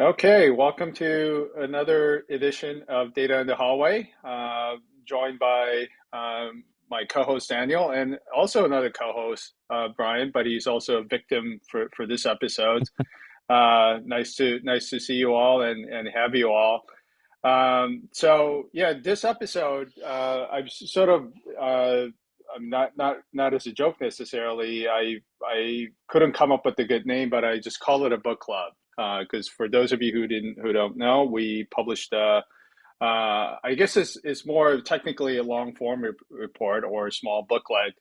Okay, welcome to another edition of Data in the Hallway, joined by my co-host Daniel and also another co-host, Brian, but he's also a victim for this episode. Nice to see you all and have you all. So yeah, this episode, I'm sort of I'm not as a joke necessarily. I couldn't come up with a good name, but I just call it a book club. Because for those of you who don't know, we published I guess it's more technically a long form report or a small booklet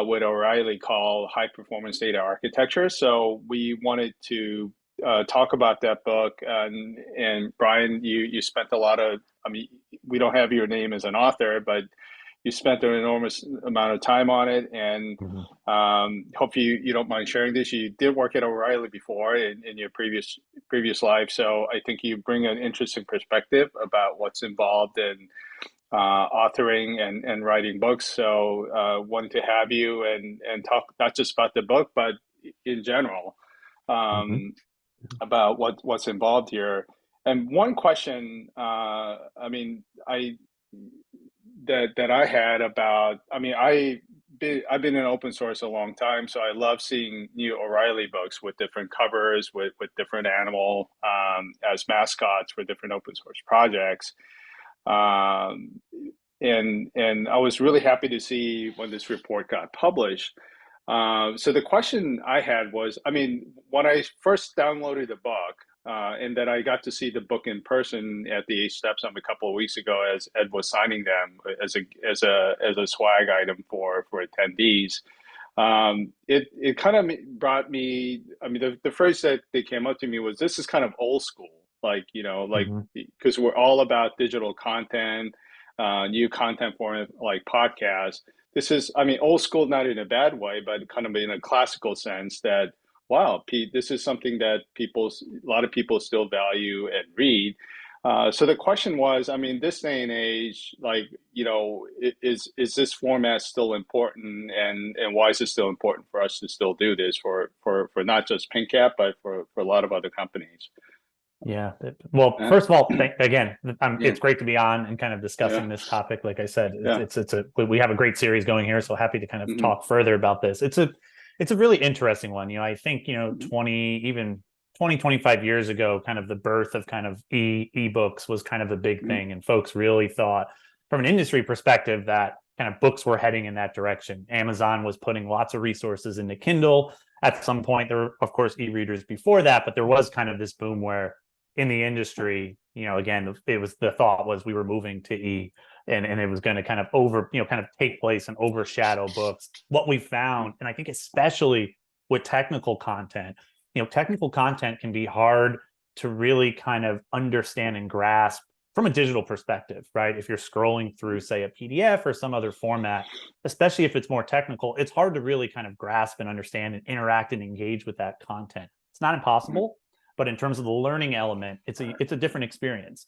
with O'Reilly called High Performance Data Architecture. So we wanted to talk about that book, and Brian, you spent a lot of. I mean, we don't have your name as an author, but you spent an enormous amount of time on it, and Mhm. hope you don't mind sharing this. You did work at O'Reilly before in your previous life, so I think you bring an interesting perspective about what's involved in authoring and writing books. So wanted to have you and talk not just about the book, but in general Mhm. um, about what's involved here. And one question, I mean, I that I had about, I mean, I've been in open source a long time, so I love seeing new O'Reilly books with different covers, with different animal as mascots for different open source projects. Um, and I was really happy to see when this report got published. So the question I had was, I mean, when I first downloaded the book, and then I got to see the book in person at the Steps a couple of weeks ago, as Ed was signing them as a swag item for attendees. It kind of brought me. I mean, the phrase that they came up to me was, "This is kind of old school." Like, Mhm. because we're all about digital content, new content form like podcasts. This is, I mean, old school, not in a bad way, but kind of in a classical sense that, wow, Pete, this is something that a lot of people still value and read. So the question was, I mean, this day and age, like, is this format still important, and why is it still important for us to still do this for not just PingCAP, but for a lot of other companies? Yeah. Well, Uh, first of all, again, yeah, it's great to be on and kind of yeah, discussing this topic. Like I said, yeah. we have a great series going here, so happy to kind of Hmm. talk further about this. It's a really interesting one. I think, Hmm. 25 years ago, kind of the birth of kind of ebooks was kind of a big Hmm. thing, and folks really thought from an industry perspective that kind of books were heading in that direction. Amazon was putting lots of resources into Kindle. At some point, there were, of course, e-readers before that, but there was kind of this boom where in the industry, again, it was the thought was we were moving to and it was going to kind of kind of take place and overshadow books. What we found, and I think especially with technical content can be hard to really kind of understand and grasp from a digital perspective, right? If you're scrolling through, say, a PDF or some other format, especially if it's more technical, it's hard to really kind of grasp and understand and interact and engage with that content. It's not impossible, but in terms of the learning element, it's a different experience.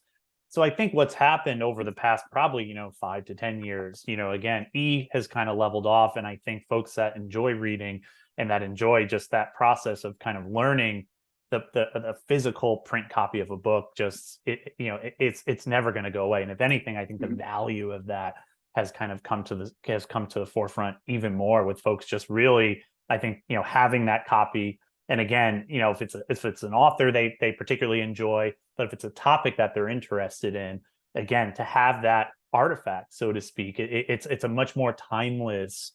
So I think what's happened over the past probably 5 to 10 years, again, has kind of leveled off, and I think folks that enjoy reading and that enjoy just that process of kind of learning the physical print copy of a book, just it's never going to go away. And if anything, I think the Hmm. value of that has come to the forefront even more with folks just really, I think, having that copy. And again, if it's an author they particularly enjoy, but if it's a topic that they're interested in, again, to have that artifact, so to speak, it's a much more timeless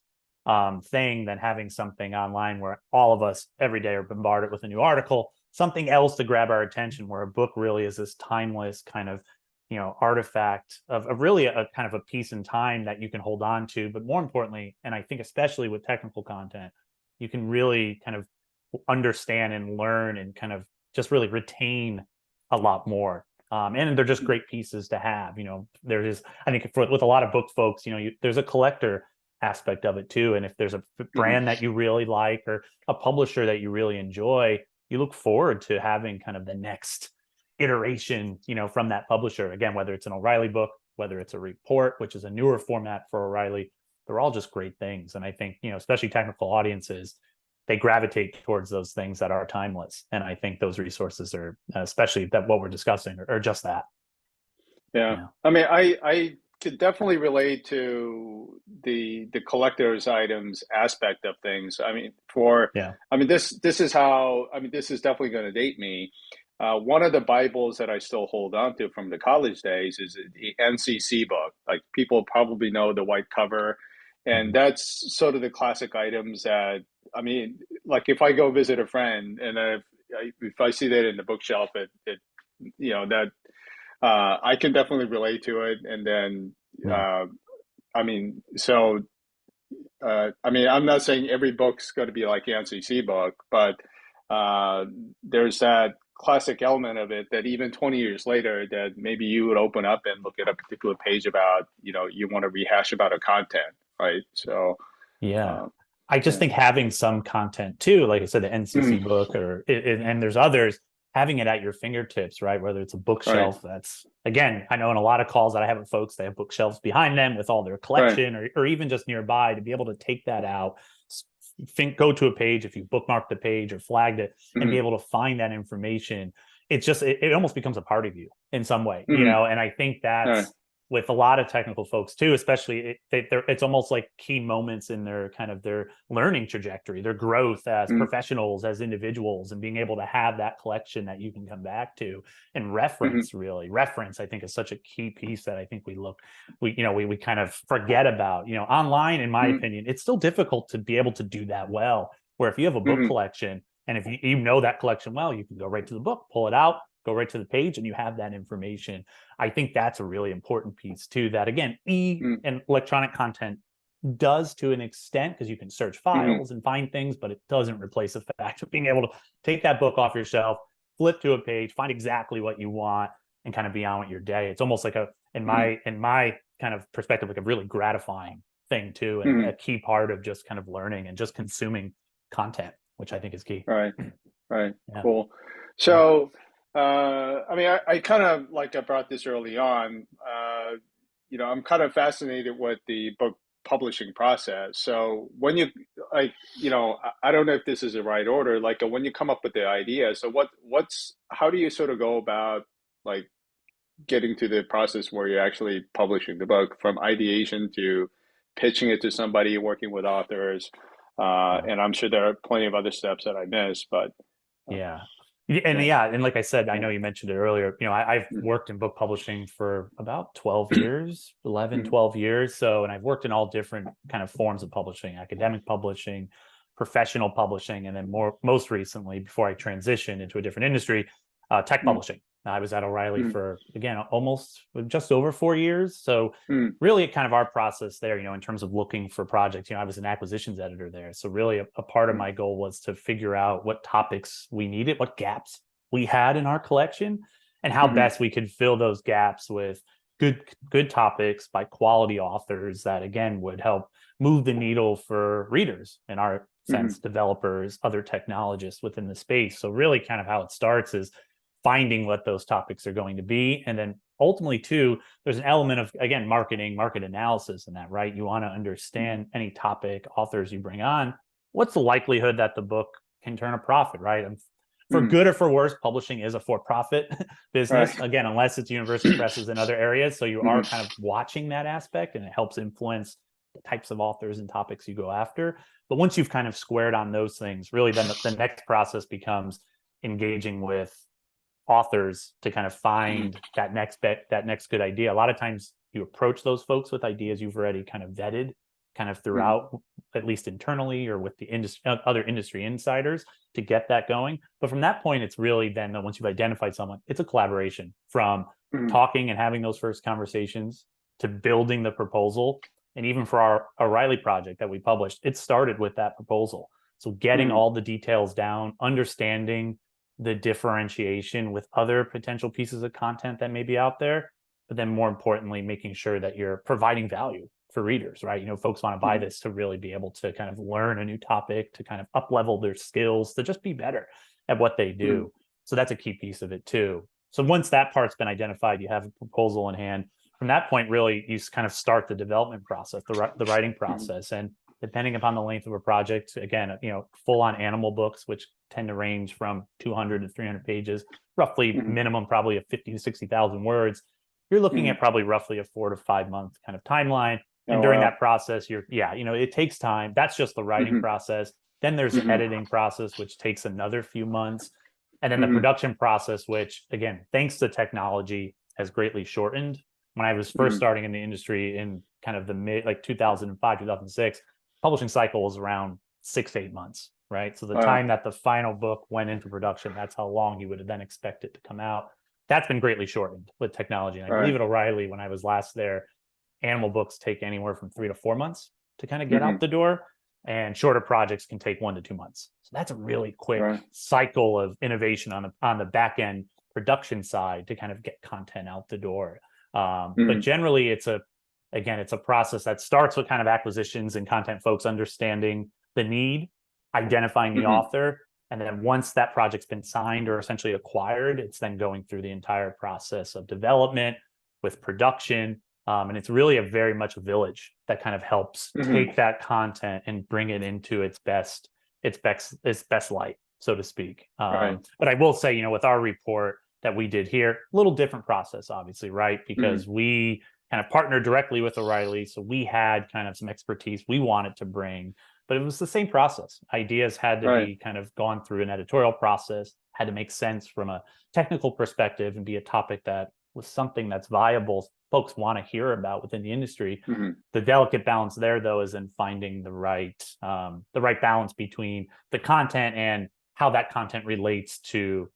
thing than having something online where all of us every day are bombarded with a new article, something else to grab our attention. Where a book really is this timeless kind of artifact of really a kind of a piece in time that you can hold on to. But more importantly, and I think especially with technical content, you can really kind of understand and learn and kind of just really retain a lot more. And they're just great pieces to have. There is, I think, with a lot of book folks, there's a collector aspect of it too. And if there's a Hmm. brand that you really like or a publisher that you really enjoy, you look forward to having kind of the next iteration, from that publisher. Again, whether it's an O'Reilly book, whether it's a report, which is a newer format for O'Reilly, they're all just great things. And I think, especially technical audiences, they gravitate towards those things that are timeless. And I think those resources are, especially that what we're discussing, are just that. Yeah. Yeah. I mean, I could definitely relate to the collector's items aspect of things. I mean, Yeah. this is how, I mean, this is definitely going to date me. One of the Bibles that I still hold on to from the college days is the NCC book. Like people probably know the white cover, and Mhm. that's sort of the classic items that, I mean, like if I go visit a friend and if I see that in the bookshelf, it you know that I can definitely relate to it. And then, Yeah. uh, I mean, so, I mean, I'm not saying every book's going to be like the NCC book, but there's that classic element of it that even 20 years later, that maybe you would open up and look at a particular page about, you want to rehash about a content, right? So, Yeah. uh, I just yeah. think having some content too, like I said, the NCC Mhm. book and there's others, having it at your fingertips, right? Whether it's a Right, bookshelf that's, again, I know in a lot of calls that I have with folks, they have bookshelves behind them with all their right. collection or even just nearby to be able to take that out, go to a page if you bookmarked the page or flagged it and be Hmm. able to find that information. It's just, it almost becomes a part of you in some way, Hmm. and I think Right. that's, with a lot of technical folks too, especially it's almost like key moments in their kind of their learning trajectory, their growth as Hmm. professionals, as individuals, and being able to have that collection that you can come back to and Hmm. reference. Really, reference I think is such a key piece that I think we kind of forget about. Online, in my Hmm. opinion, it's still difficult to be able to do that well. Where if you have a book Hmm. collection and if you know that collection well, you can go right to the book, pull it out, go right to the page, and you have that information. I think that's a really important piece too, that again, Hmm. and electronic content does to an extent because you can search Hmm. files and find things, but it doesn't replace the fact of being able to take that book off your shelf, flip to a page, find exactly what you want, and kind of be on with your day. It's almost like in my kind of perspective, like a really gratifying thing too, and Hmm. a key part of just kind of learning and just consuming content, which I think is key. Right. Right. Yeah. Cool. Yeah. So, I mean, I kind of like I brought this early on. I'm kind of fascinated with the book publishing process. So when you like, I don't know if this is the right order. Like when you come up with the idea, so how do you sort of go about like getting to the process where you're actually publishing the book from ideation to pitching it to somebody, working with authors? Yeah. And I'm sure there are plenty of other steps that I missed, but uh, Yeah. And yeah. yeah, and like I said, I Yeah. know you mentioned it earlier, I've Mhm. worked in book publishing for about 12 years, 11, Mhm. 12 years. So, and I've worked in all different kind of forms of publishing, academic publishing, professional publishing, and then most recently, before I transitioned into a different industry, tech Mhm. publishing. I was at O'Reilly Mhm. for, again, almost just over 4 years. So Mhm. really kind of our process there, in terms of looking for projects, I was an acquisitions editor there. So really a part of Mhm. my goal was to figure out what topics we needed, what gaps we had in our collection, and how Mhm. best we could fill those gaps with good topics by quality authors that again would help move the needle for readers, in our sense, Mhm. developers, other technologists within the space. So really kind of how it starts is finding what those topics are going to be, and then ultimately too, there's an element of, again, market analysis in that, right? You want to Mhm. understand any topic, authors you bring on, what's the likelihood that the book can turn a profit, right? And for Mhm. good or for worse, publishing is a for-profit business, Right. again, unless it's university presses and other areas. So you are Mhm. kind of watching that aspect, and it helps influence the types of authors and topics you go after. But once you've kind of squared on those things, really then the next process becomes engaging with authors to kind of Mhm. find that next good idea. A lot of times you approach those folks with ideas you've already kind of vetted kind of Mhm. throughout, at least internally or with the industry, other industry insiders, to get that going. But from that point, it's really then that once you've identified someone, it's a collaboration from Mhm. talking and having those first conversations to building the proposal. And even for our O'Reilly project that we published, it started with that proposal. So getting Mhm. all the details down, understanding the differentiation with other potential pieces of content that may be out there, but then more importantly, making sure that you're providing value for readers, right? Folks want to buy Mhm. this to really be able to kind of learn a new topic, to kind of up level their skills, to just be better at what they Mhm. do. So that's a key piece of it too. So once that part's been identified, you have a proposal in hand. From that point, really, you kind of start the development process, the writing Mhm. process. And depending upon the length of a project. Again, full on animal books, which tend to range from 200 to 300 pages, roughly Hmm. minimum probably of 50 to 60,000 words. You're looking Hmm. at probably roughly a 4 to 5 month kind of timeline. And Oh, during wow. that process, it takes time. That's just the writing Hmm. process. Then there's the Hmm. editing process, which takes another few months. And then the Hmm. production process, which again, thanks to technology, has greatly shortened. When I was first Hmm. starting in the industry in kind of the mid like 2005, 2006, publishing cycle was around 6 to 8 months, right? So the Wow. time that the final book went into production, that's how long you would then expect it to come out. That's been greatly shortened with technology. And I believe Right. at O'Reilly, when I was last there, animal books take anywhere from 3 to 4 months to kind of get out Hmm. the door, and shorter projects can take 1 to 2 months. So that's a really quick Right. cycle of innovation on the back end production side to kind of get content out the door. But Hmm. generally, it's a process that starts with kind of acquisitions and content folks understanding the need, identifying the Hmm. author, and then once that project's been signed or essentially acquired, it's then going through the entire process of development with production. And it's really a very much a village that kind of helps Hmm. take that content and bring it into its best light, so to speak. Right. But I will say, with our report that we did here, a little different process, obviously, right? Hmm. Because we kind of partnered directly with O'Reilly, so we had kind of some expertise we wanted to bring, but it was the same process. Ideas had to Right. be kind of gone through an editorial process, had to make sense from a technical perspective and be a topic that was something that's viable, folks want to hear about within the industry. Hmm. The delicate balance there, though, is in finding the right balance between the content and how that content relates to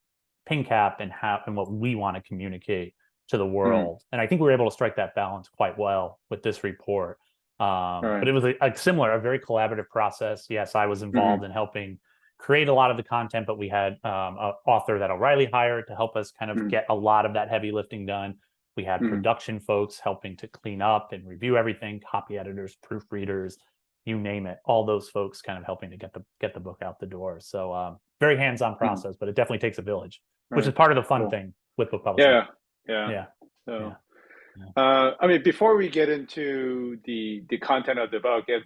PingCAP and what we want to communicate to the Hmm. world. And I think we were able to strike that balance quite well with this report. But Right. it was a very collaborative process. Yes, I was Hmm. involved in helping create a lot of the content, but we had an author that O'Reilly hired to help us kind of Hmm. get a lot of that heavy lifting done. We had Hmm. production folks helping to clean up and review everything, copy editors, proofreaders, you name it. All those folks kind of helping to get the book out the door. So very hands-on Hmm. process, but it definitely takes a village, which is Right. part of the fun Cool. thing with book publishing. Yeah. Yeah. Yeah, So, yeah, yeah. I mean, before we get into the content of the book, and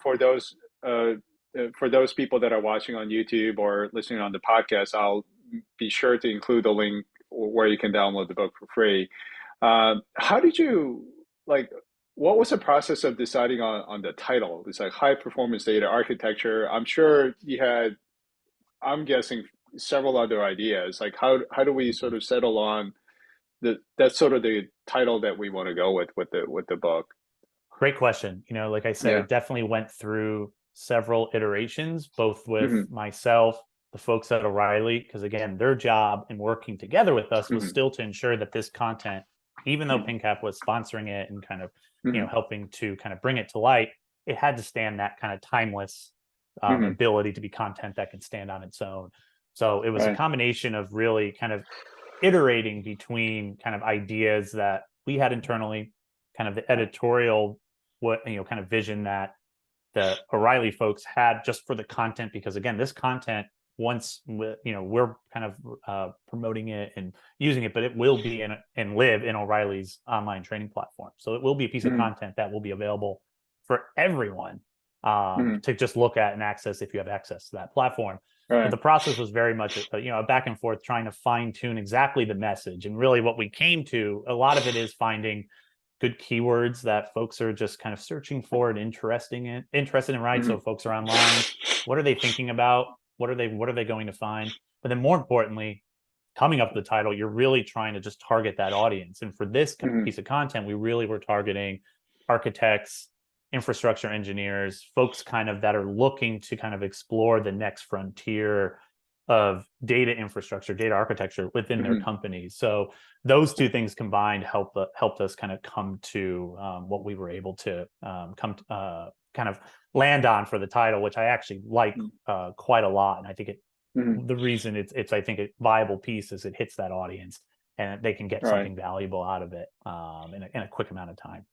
uh, for those people that are watching on YouTube or listening on the podcast, I'll be sure to include a link where you can download the book for free. How did you like? What was the process of deciding on the title? It's like high performance data architecture. I'm sure you had, I'm guessing, several other ideas. Like how do we sort of settle on that's sort of the title that we want to go with the book? Great question. Like I said, Yeah. it definitely went through several iterations, both with Hmm. myself, the folks at O'Reilly, because again, their job in working together with us was Hmm. still to ensure that this content, even though PingCAP was sponsoring it and kind of, Hmm. helping to kind of bring it to light, it had to stand that kind of timeless Hmm. ability to be content that can stand on its own. So it was a Right. combination of really kind of iterating between kind of ideas that we had internally, kind of the editorial kind of vision that the O'Reilly folks had just for the content, because again, this content, once we're kind of promoting it and using it, but it will be in and live in O'Reilly's online training platform. So it will be a piece of Hmm. content that will be available for everyone Hmm. to just look at and access if you have access to that platform. But Right. the process was very much a back and forth, trying to fine tune exactly the message. And really, what we came to, a lot of it is finding good keywords that folks are just kind of searching for and interested in, right? So Hmm. folks are online. What are they thinking about? What are they going to find? But then more importantly, coming up with the title, you're really trying to just target that audience. And for this Hmm. piece of content, we really were targeting architects, infrastructure engineers, folks kind of that are looking to kind of explore the next frontier of data infrastructure, data architecture within their Hmm. companies. So those two things combined helped us kind of come to what we were able to kind of land on for the title, which I actually like quite a lot. And I think Hmm. the reason it's I think a viable piece is it hits that audience and they can get Right. something valuable out of it in a quick amount of time.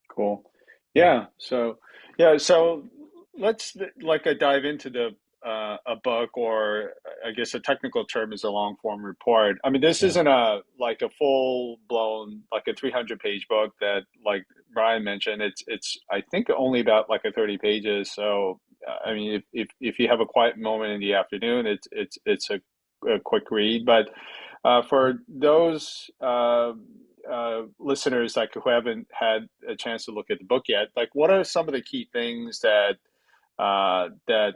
Cool. Yeah. Yeah. So, yeah. So let's like dive into the a book, or I guess a technical term is a long form report. I mean, this Yeah. isn't a like a full blown like a 300-page book that like Brian mentioned, it's I think only about like a 30 pages. So I mean, if you have a quiet moment in the afternoon, it's a quick read. But for those listeners like who haven't had a chance to look at the book yet, like what are some of the key things that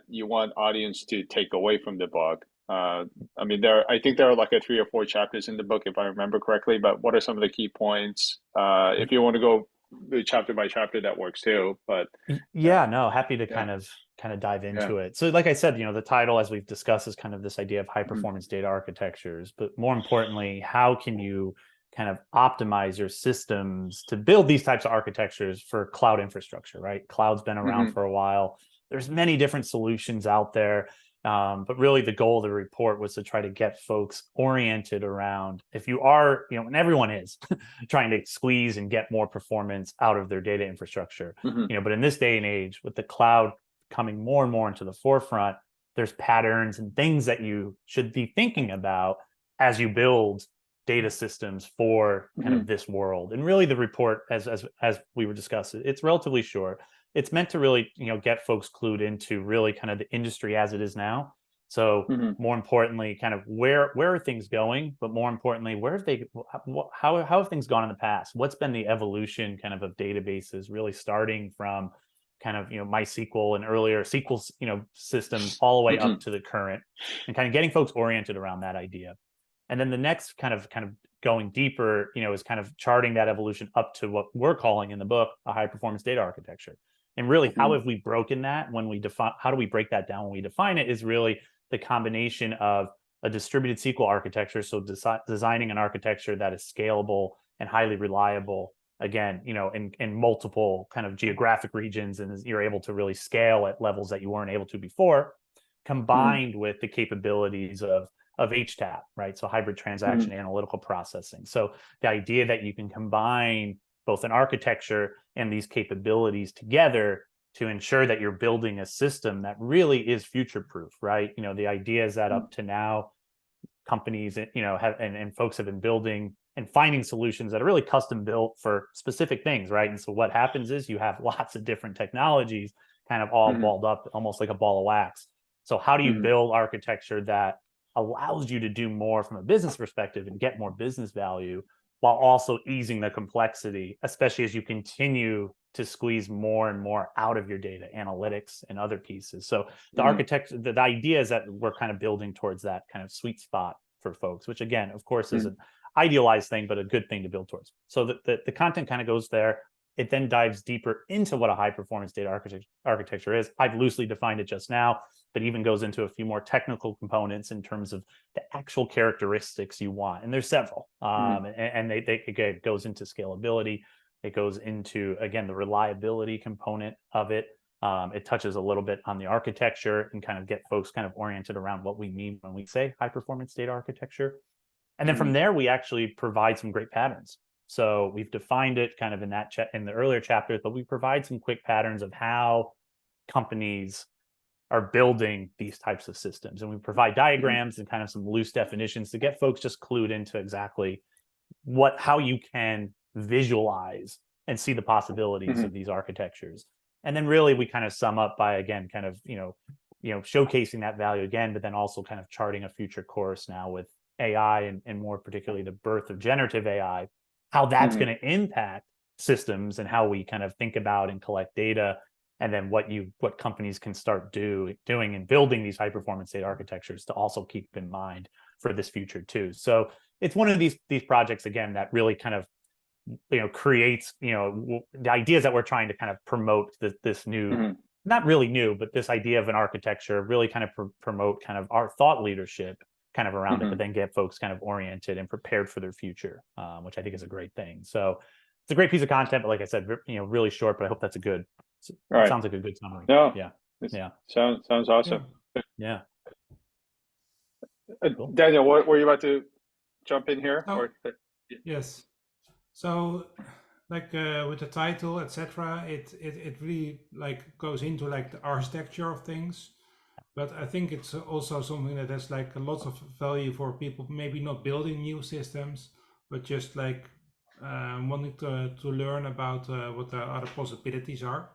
you want audience to take away from the book? I mean, I think there are like a 3 or 4 chapters in the book, if I remember correctly. But what are some of the key points? If you want to go chapter by chapter, that works too. But Yeah, no, happy to yeah, kind of dive yeah, into it. So like I said, the title, as we've discussed, is kind of this idea of high mhm, performance data architectures, but more importantly, how can you kind of optimize your systems to build these types of architectures for cloud infrastructure, right? Cloud's been around mhm, for a while. There's many different solutions out there. But really the goal of the report was to try to get folks oriented around, if you are, and everyone is trying to squeeze and get more performance out of their data infrastructure, mhm, but in this day and age, with the cloud coming more and more into the forefront, there's patterns and things that you should be thinking about as you build data systems for kind mhm, of this world. And really the report, as we were discussing, it's relatively short. It's meant to really, get folks clued into really kind of the industry as it is now. So mhm, more importantly, kind of where are things going, but more importantly, where have they, how have things gone in the past? What's been the evolution kind of databases, really starting from kind of MySQL and earlier SQL systems all the way up mhm, to the current, and kind of getting folks oriented around that idea. And then the next kind of going deeper, is kind of charting that evolution up to what we're calling in the book a high performance data architecture. And really, how mhm, have we broken that when we define? How do we break that down when we define it? Is really the combination of a distributed SQL architecture, so designing an architecture that is scalable and highly reliable. Again, in multiple kind of geographic regions, and you're able to really scale at levels that you weren't able to before, mhm, combined with the capabilities of HTAP, right? So hybrid transaction mhm, analytical processing. So the idea that you can combine both an architecture and these capabilities together to ensure that you're building a system that really is future proof, right? The idea is that mhm, up to now, companies, have and folks have been building and finding solutions that are really custom built for specific things, right? And so what happens is you have lots of different technologies kind of all mhm, balled up, almost like a ball of wax. So how do you mhm, build architecture that allows you to do more from a business perspective and get more business value, while also easing the complexity, especially as you continue to squeeze more and more out of your data analytics and other pieces. So the mhm, architecture, the idea is that we're kind of building towards that kind of sweet spot for folks, which again, of course, is mhm, an idealized thing, but a good thing to build towards. So the content kind of goes there. It then dives deeper into what a high performance data architecture is. I've loosely defined it just now, but even goes into a few more technical components in terms of the actual characteristics you want. And there's several. mhm, And it goes into scalability. It goes into, again, the reliability component of it. It touches a little bit on the architecture and kind of get folks kind of oriented around what we mean when we say high performance data architecture. And then from mhm, there, we actually provide some great patterns. So we've defined it kind of in the earlier chapters, but we provide some quick patterns of how companies are building these types of systems. And we provide mhm, diagrams and kind of some loose definitions to get folks just clued into exactly how you can visualize and see the possibilities mhm, of these architectures. And then really we kind of sum up by, again, kind of, showcasing that value again, but then also kind of charting a future course now with AI, and more particularly the birth of generative AI, how that's mhm, going to impact systems and how we kind of think about and collect data, and then what companies can start doing and building these high performance data architectures to also keep in mind for this future too. So it's one of these projects, again, that really kind of creates the ideas that we're trying to kind of promote this new, mhm, not really new, but this idea of an architecture, really kind of promote kind of our thought leadership kind of around it, but mhm. then get folks kind of oriented and prepared for their future, which I think is a great thing. So it's a great piece of content, but like I said, really short, but I hope that's a good, All it right. sounds like a good summary. No, Yeah. it Yeah. sounds Yeah. awesome. Yeah. Cool. Daniel, what were you about to jump in here? Oh, Or yes. So, like with the title, etc., it really like goes into like the architecture of things. But I think it's also something that has like a lot of value for people maybe not building new systems, but just like wanting to learn about what the other possibilities are.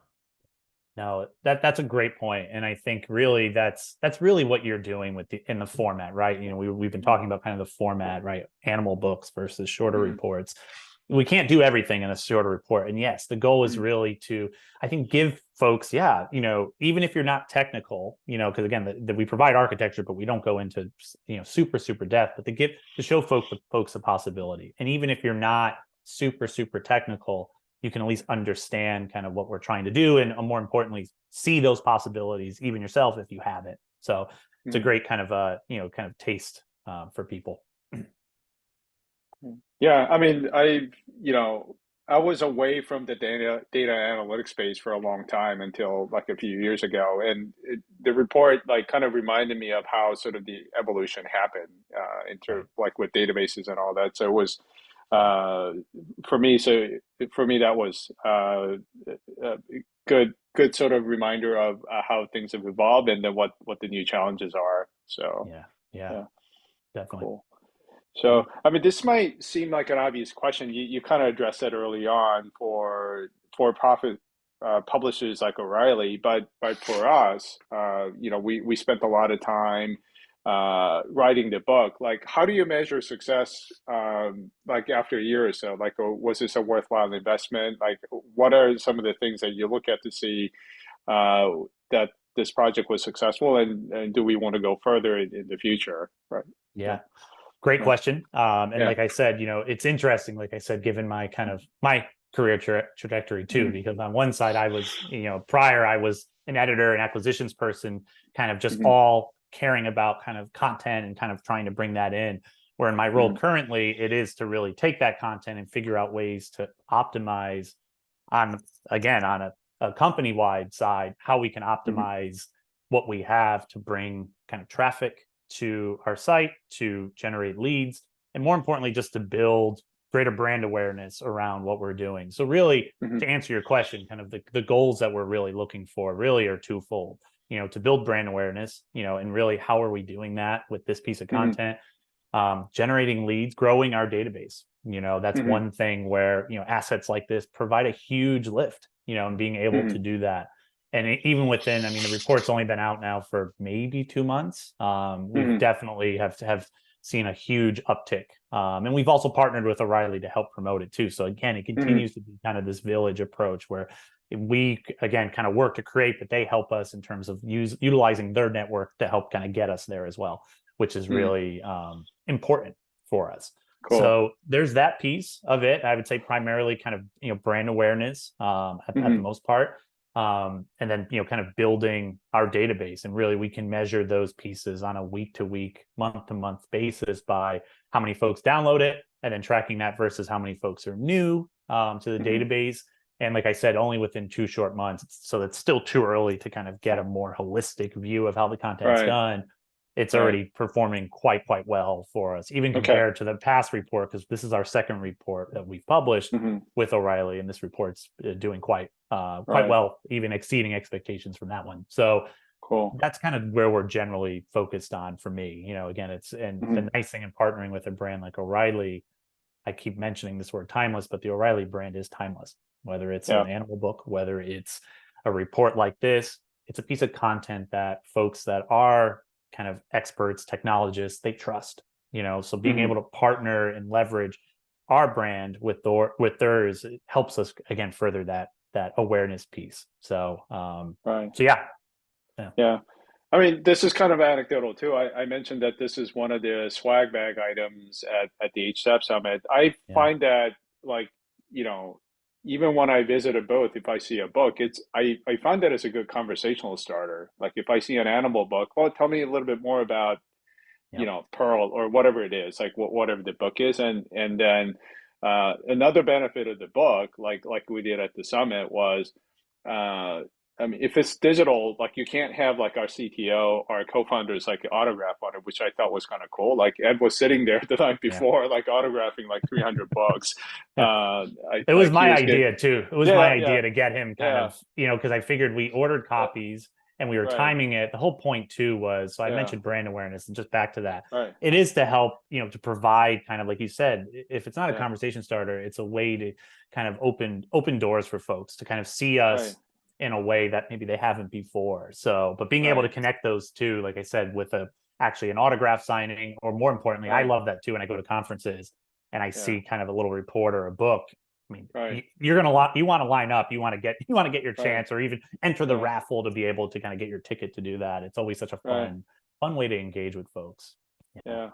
No, that's a great point, and I think really that's really what you're doing with in the format, right? You know, we've been talking about kind of the format, right? Animal books versus shorter reports. We can't do everything in a shorter report, and yes, the goal is really to, I think, give folks, yeah, you know, even if you're not technical, you know, because again, we provide architecture, but we don't go into, you know, super depth, but to show folks a possibility, and even if you're not super technical, you can at least understand kind of what we're trying to do, and more importantly, see those possibilities even yourself if you haven't. So it's a great kind of you know, kind of taste for people. Yeah, I mean, you know, I was away from the data analytics space for a long time until like a few years ago, and the report like kind of reminded me of how sort of the evolution happened like with databases and all that. So it was uh, for me. So for me, that was a good sort of reminder of how things have evolved and then what the new challenges are. So Yeah, yeah, definitely. cool. So, I mean, this might seem like an obvious question. You kind of addressed that early on for profit publishers like O'Reilly, but for us, you know, we spent a lot of time writing the book. Like, how do you measure success? Like after a year or so, like, was this a worthwhile investment? Like, what are some of the things that you look at to see uh, that this project was successful, and do we want to go further in the future? Right. Yeah. Great Yeah. question. And Yeah. like I said, you know, it's interesting, like I said, given my kind of my career trajectory too, Mhm. because on one side I was, you know, prior I was an editor and acquisitions person, kind of just Mhm. all caring about kind of content and kind of trying to bring that in. Where in my role Mhm. currently, it is to really take that content and figure out ways to optimize on, again, on a company wide side, how we can Mhm. optimize what we have to bring kind of traffic to our site, to generate leads, and more importantly, just to build greater brand awareness around what we're doing. So really, Mhm. to answer your question, kind of the goals that we're really looking for really are twofold. You know, to build brand awareness, you know, and really how are we doing that with this piece of Mhm. content? Generating leads, growing our database. You know, that's Mhm. one thing where, you know, assets like this provide a huge lift, you know, and being able to Mhm. do that. And even within, I mean, the report's only been out now for maybe 2 months. We've Mhm. definitely have seen a huge uptick. And we've also partnered with O'Reilly to help promote it too. So again, it Mhm. continues to be kind of this village approach where we again kind of work to create, but they help us in terms of utilizing their network to help kind of get us there as well, which is Mhm. really important for us. Cool. So there's that piece of it. I would say primarily kind of, you know, brand awareness at the Mhm. most part. And then, you know, kind of building our database, and really we can measure those pieces on a week to week, month to month basis by how many folks download it, and then tracking that versus how many folks are new to the Mhm. database. And like I said, only within 2 short months. So it's still too early to kind of get a more holistic view of how the content's Right. done. It's Right. already performing quite well for us, even Okay. compared to the past report, because this is our second report that we've published Mhm. with O'Reilly, and this report's doing quite Right. well, even exceeding expectations from that one. So Cool. that's kind of where we're generally focused on for me. You know, again, it's, and Mhm. the nice thing in partnering with a brand like O'Reilly, I keep mentioning this word timeless, but the O'Reilly brand is timeless. Whether it's Yeah. an animal book, whether it's a report like this, it's a piece of content that folks that are kind of experts, technologists, they trust. You know, so being able Mhm. to partner and leverage our brand with theirs, it helps us again further that awareness piece. So Right. so yeah, yeah, Yeah. I mean, this is kind of anecdotal too. I mentioned that this is one of the swag bag items at the HSAP Summit. I yeah, find that like, you know, even when I visit a booth, if I see a book, I find that it's a good conversational starter. Like if I see an animal book, well, tell me a little bit more about, you yep, know, Pearl or whatever it is, like whatever the book is. And then another benefit of the book, like we did at the summit was uh I mean, if it's digital, like you can't have like our CTO, our co-founders like autograph on it, which I thought was kind of cool. Like Ed was sitting there the night yeah, before, like autographing like 300 books. yeah. It was Like he my was getting, idea too. It was my yeah, yeah, idea to get him kind yeah, of, you know, because I figured we ordered uh, copies, and we were Right. timing it. The whole point too was, so I Yeah. mentioned brand awareness, and just back to that, Right. it is to help, to provide kind of like you said, if it's not a Yeah. conversation starter, it's a way to kind of open doors for folks to kind of see us Right. in a way that maybe they haven't before. So, but being able to Right. connect those two, like I said, with actually an autograph signing, or more importantly, I Right. love that too when I go to conferences and I Yeah. see kind of a little report or a book. I mean, Right. you're gonna you want to line up, you want to get your Right. chance, or even enter the Yeah. raffle to be able to kind of get your ticket to do that. It's always such a Right. fun way to engage with folks. Yeah.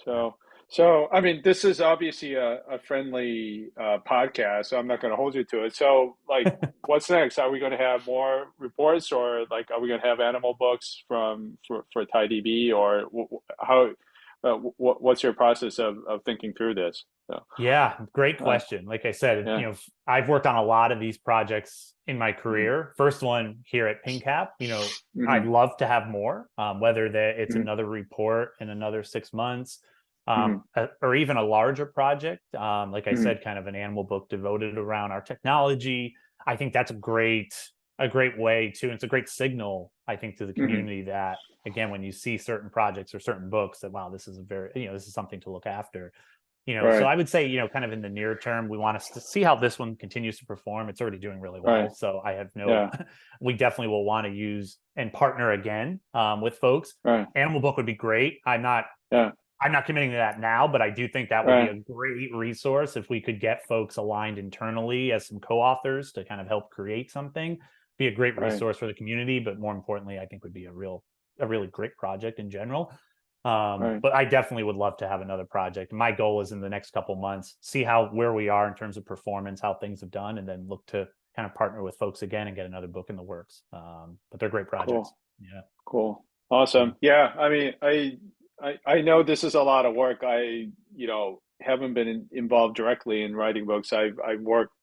Yeah. So I mean, this is obviously a friendly podcast, so I'm not going to hold you to it. So, like, what's next? Are we going to have more reports, or like, are we going to have animal books for TiDB, or how? What's your process of thinking through this? So, Yeah, great uh, question. Like I said, yeah. I've worked on a lot of these projects in my Mm-hmm. career. First one here at PingCAP, I'd Mm-hmm. love to have more, whether that it's Mm-hmm. another report in another 6 months, Mm-hmm. or even a larger project. Like I Mm-hmm. said, kind of an animal book devoted around our technology. I think that's a great way to, it's a great signal, I think, to the Mm-hmm. community that, again, when you see certain projects or certain books, that, wow, this is this is something to look after. So Right. I would say, kind of in the near term, we want to see how this one continues to perform. It's already doing really Right. well. So I have Yeah. we definitely will want to use and partner again with folks. Right. Animal book would be great. Yeah. I'm not committing to that now, but I do think that would be Right. a great resource if we could get folks aligned internally as some co-authors to kind of help create something. Be a great Right. resource for the community, but more importantly, I think would be a really great project in general. Right. But I definitely would love to have another project. My goal is in the next couple months, see where we are in terms of performance, how things have done, and then look to kind of partner with folks again and get another book in the works. But they're great projects. Cool. Yeah. Cool. Yeah. Awesome. Yeah. I mean, I know this is a lot of work. Haven't been involved directly in writing books. I've worked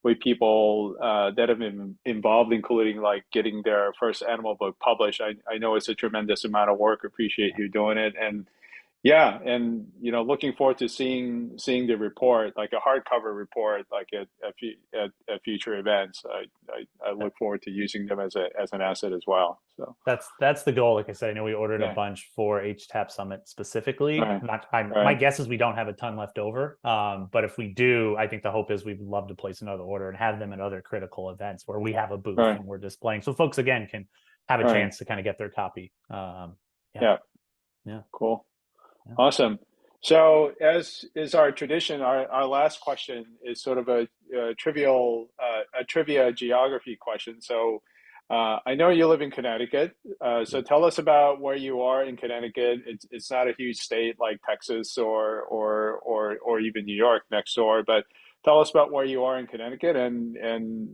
with people that have been involved, including like getting their first animal book published. I know it's a tremendous amount of work. Appreciate you doing it. And yeah, and looking forward to seeing the report, like a hardcover report, like at future events. I look forward to using them as an asset as well. So That's the goal. Like I said, I know we ordered a yeah. bunch for HTAP Summit specifically. Right. My Right. guess is we don't have a ton left over. But if we do, I think the hope is we'd love to place another order and have them at other critical events where we have a booth Right. and we're displaying, so folks again can have a Right. chance to kind of get their copy. Yeah. Yeah. Yeah. Cool. Yeah. Awesome. So, as is our tradition, our last question is sort of a trivia geography question. So, I know you live in Connecticut. So tell us about where you are in Connecticut. It's not a huge state like Texas or even New York next door, but tell us about where you are in Connecticut and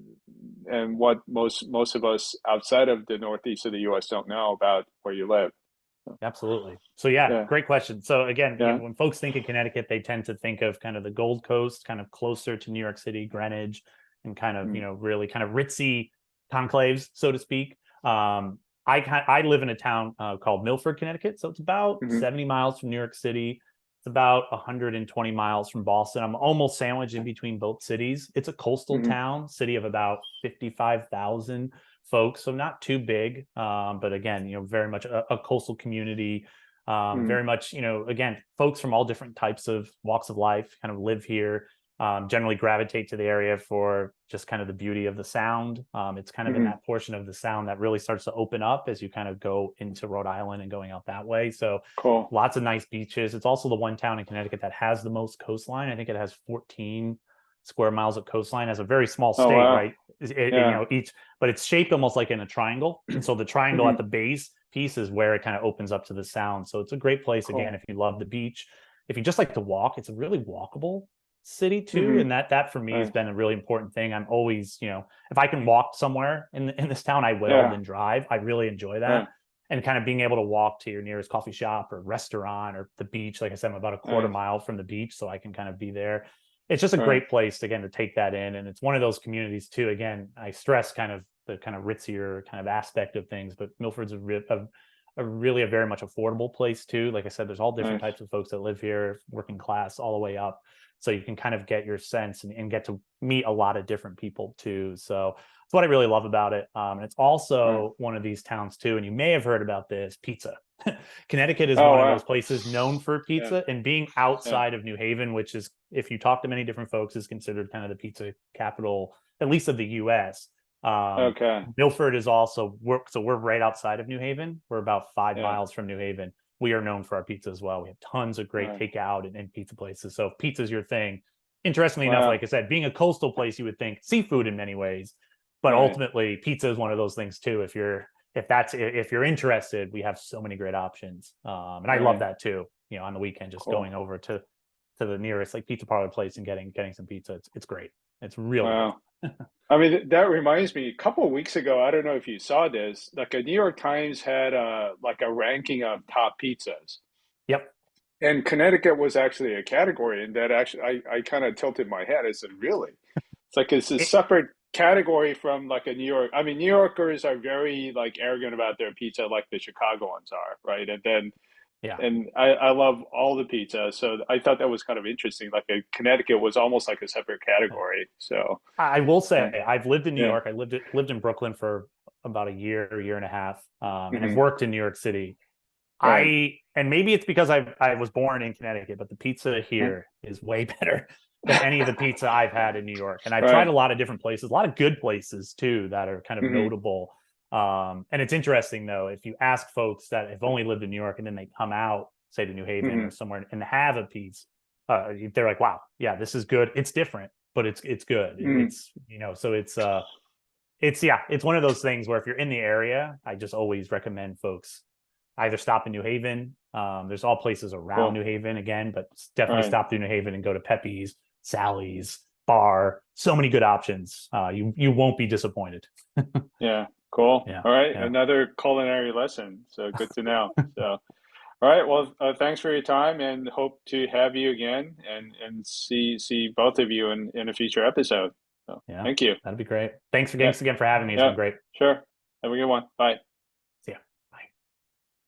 what most of us outside of the Northeast of the U.S. don't know about where you live. Absolutely. So yeah, Yeah. great question. So again, Yeah. when folks think of Connecticut, they tend to think of kind of the Gold Coast, kind of closer to New York City, Greenwich, and kind of, Mm. really kind of ritzy conclaves, so to speak. I live in a town called Milford, Connecticut. So it's about Mm-hmm. 70 miles from New York City. It's about 120 miles from Boston. I'm almost sandwiched in between both cities. It's a coastal Mm-hmm. town, city of about 55,000 folks, so not too big, but again, very much a coastal community. Mm-hmm. Very much, again, folks from all different types of walks of life kind of live here. Generally gravitate to the area for just kind of the beauty of the sound. It's kind of in Mm-hmm. that portion of the sound that really starts to open up as you kind of go into Rhode Island and going out that way. So Cool. lots of nice beaches. It's also the one town in Connecticut that has the most coastline. I think it has 14 square miles of coastline, as a very small Oh, state, wow. right? Yeah. But it's shaped almost like in a triangle. And so the triangle Mm-hmm. at the base piece is where it kind of opens up to the sound. So it's a great place, again, Cool. if you love the beach. If you just like to walk, it's a really walkable city too. Mm-hmm. And that for me has Right. been a really important thing. I'm always, if I can walk somewhere in this town, I will, Yeah. than drive. I really enjoy that. Right. And kind of being able to walk to your nearest coffee shop or restaurant or the beach. Like I said, I'm about a quarter Right. mile from the beach, so I can kind of be there. It's just a Right. great place, again, to take that in. And it's one of those communities too. Again, I stress kind of the kind of ritzier kind of aspect of things, but Milford's a very much affordable place too. Like I said, there's all different Nice. types of folks that live here, working class all the way up. So you can kind of get your sense and get to meet a lot of different people too. So it's what I really love about it. And it's also one of these towns too, and you may have heard about this, pizza. Connecticut is Oh one of those wow. places known for Yeah. pizza, and being Yeah. outside of New Haven, which is, if you talk to many different folks, is considered kind of the pizza capital, at least of the US. Okay. Milford is also, so we're right outside of New Haven. We're about 5 miles Yeah. from New Haven. We are known for our pizza as well. We have tons of great Right. takeout and pizza places. So if pizza's your thing, interestingly enough, Wow. like I said, being a coastal place, you would think seafood in many ways, but Right. ultimately pizza is one of those things too. If you're interested, we have so many great options. And I love Right. that too. On the weekend, just Cool. going over to the nearest like pizza parlor place and getting some pizza. It's great. It's real Wow. good. I mean, that reminds me, a couple of weeks ago, I don't know if you saw this, like a New York Times had like a ranking of top pizzas. Yep. And Connecticut was actually a category, and that actually I kind of tilted my head. I said, really? It's like it's a It, separate category from like a New York. I mean, New Yorkers are very like arrogant about their pizza, like the Chicagoans are, right? And then yeah. and I love all the pizza, so I thought that was kind of interesting. Like a Connecticut was almost like a separate category. So I will yeah, say I've lived in New yeah, York. I lived in Brooklyn for about a year and a half, and I've hmm worked in New York City. right, And maybe it's because I was born in Connecticut, but the pizza mhm, here is way better than any of the pizza I've had in New York. And I've tried right, a lot of different places, a lot of good places too that are kind of hmm notable. And it's interesting though, if you ask folks that have only lived in New York and then they come out, say to New Haven or hmm somewhere, and have a piece, they're like, "Wow, yeah, this is good. It's different, but it's good. hmm So it's one of those things where if you're in the area, I just always recommend folks either stop in New Haven. There's all places around cool, New Haven again, but definitely right, stop through New Haven and go to Pepe's, Sally's, Bar. So many good options. You won't be disappointed. yeah, cool. Yeah, All right, yeah. another culinary lesson. So good to know. So all right, well, thanks for your time, and hope to have you again, and see both of you in a future episode. So Yeah, thank you. that'd be great. Thanks Yeah, again for having me. It's been yeah, great. sure. Have a good one. Bye.